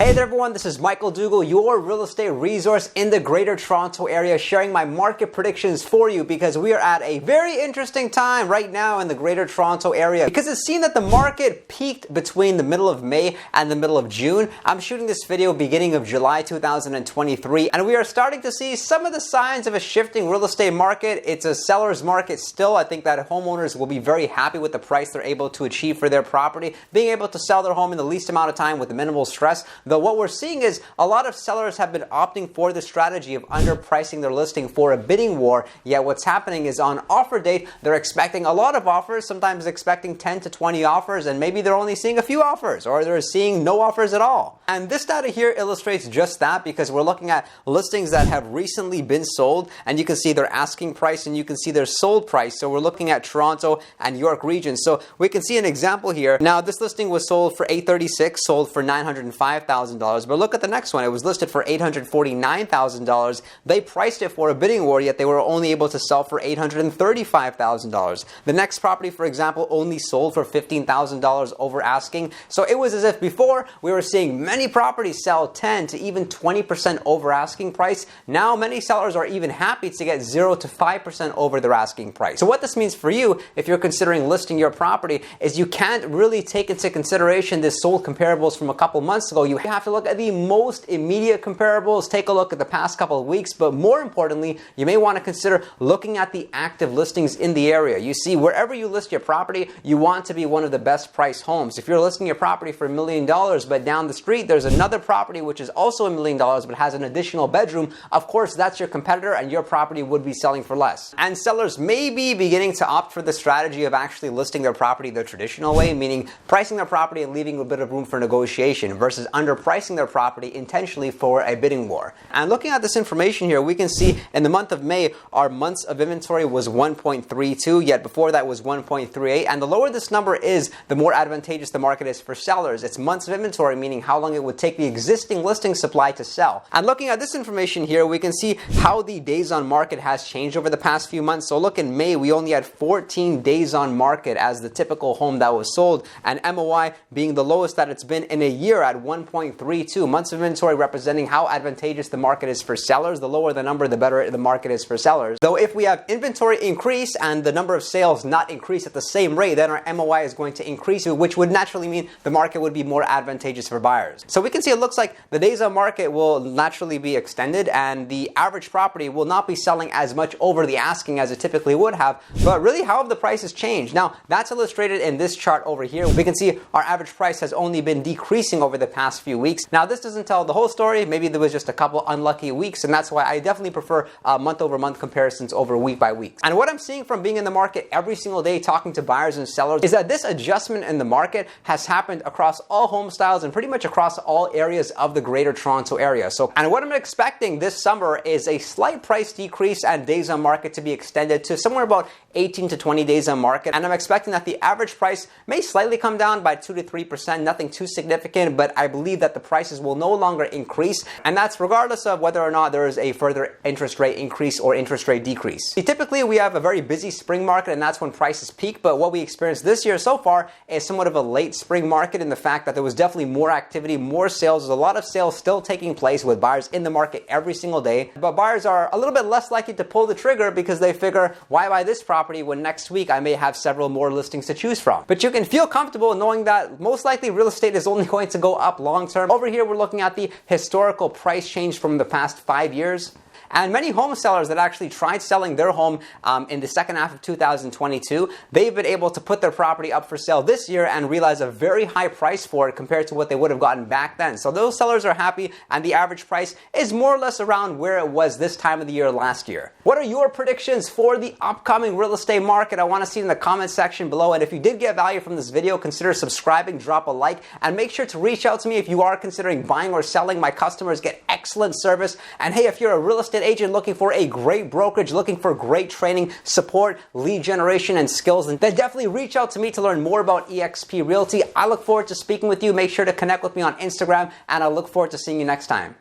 Hey there everyone, this is Michael Dougal, your real estate resource in the Greater Toronto area, sharing my market predictions for you because we are at a very interesting time right now in the Greater Toronto area because it's seen that the market peaked between the middle of May and the middle of June. I'm shooting this video beginning of July 2023 and we are starting to see some of the signs of a shifting real estate market. It's a seller's market still. I think that homeowners will be very happy with the price they're able to achieve for their property, being able to sell their home in the least amount of time with minimal stress. Though what we're seeing is a lot of sellers have been opting for the strategy of underpricing their listing for a bidding war, yet what's happening is on offer date, they're expecting a lot of offers, sometimes expecting 10 to 20 offers, and maybe they're only seeing a few offers, or they're seeing no offers at all. And this data here illustrates just that because we're looking at listings that have recently been sold, and you can see their asking price and you can see their sold price. So we're looking at Toronto and York region. So we can see an example here. Now this listing was sold for $836, sold for $905,000. But look at the next one. It was listed for $849,000. They priced it for a bidding war, yet they were only able to sell for $835,000. The next property, for example, only sold for $15,000 over asking. So it was as if before we were seeing many properties sell 10 to even 20% over asking price. Now many sellers are even happy to get 0 to 5% over their asking price. So what this means for you, if you're considering listing your property, is you can't really take into consideration the sold comparables from a couple months ago. You have to look at the most immediate comparables, take a look at the past couple of weeks, but more importantly, you may want to consider looking at the active listings in the area. You see, wherever you list your property, you want to be one of the best priced homes. If you're listing your property for $1 million, but down the street there's another property which is also $1 million but has an additional bedroom, of course that's your competitor and your property would be selling for less. And sellers may be beginning to opt for the strategy of actually listing their property the traditional way, meaning pricing their property and leaving a bit of room for negotiation versus underpricing their property intentionally for a bidding war. And looking at this information here, we can see in the month of May, our months of inventory was 1.32, yet before that was 1.38. And the lower this number is, the more advantageous the market is for sellers. It's months of inventory, meaning how long it would take the existing listing supply to sell. And looking at this information here, we can see how the days on market has changed over the past few months. So look, in May, we only had 14 days on market as the typical home that was sold, and MOI being the lowest that it's been in a year at 1.32. Months of inventory representing how advantageous the market is for sellers. The lower the number, the better the market is for sellers. Though if we have inventory increase and the number of sales not increase at the same rate, then our MOI is going to increase, which would naturally mean the market would be more advantageous for buyers. So we can see it looks like the days on market will naturally be extended and the average property will not be selling as much over the asking as it typically would have. But really, how have the prices changed? Now, that's illustrated in this chart over here. We can see our average price has only been decreasing over the past few weeks. Now, this doesn't tell the whole story. Maybe there was just a couple unlucky weeks, and that's why I definitely prefer month-over-month comparisons over week-by-week. And what I'm seeing from being in the market every single day, talking to buyers and sellers, is that this adjustment in the market has happened across all home styles and pretty much across all areas of the Greater Toronto area. And what I'm expecting this summer is a slight price decrease and days on market to be extended to somewhere about 18 to 20 days on market. And I'm expecting that the average price may slightly come down by 2 to 3%, nothing too significant, but I believe that the prices will no longer increase, and that's regardless of whether or not there is a further interest rate increase or interest rate decrease. Typically, we have a very busy spring market, and that's when prices peak, but what we experienced this year so far is somewhat of a late spring market in the fact that there was definitely more activity, more sales. There's a lot of sales still taking place with buyers in the market every single day, but buyers are a little bit less likely to pull the trigger because they figure, why buy this property when next week I may have several more listings to choose from? But you can feel comfortable knowing that most likely real estate is only going to go up long term. Over here, we're looking at the historical price change from the past 5 years. And many home sellers that actually tried selling their home in the second half of 2022, they've been able to put their property up for sale this year and realize a very high price for it compared to what they would have gotten back then. So those sellers are happy, and the average price is more or less around where it was this time of the year last year. What are your predictions for the upcoming real estate market? I want to see it in the comment section below. And if you did get value from this video, consider subscribing, drop a like, and make sure to reach out to me if you are considering buying or selling. My customers get excellent service. And hey, if you're a real estate agent looking for a great brokerage, looking for great training, support, lead generation, and skills, then definitely reach out to me to learn more about eXp Realty. I look forward to speaking with you. Make sure to connect with me on Instagram, and I look forward to seeing you next time.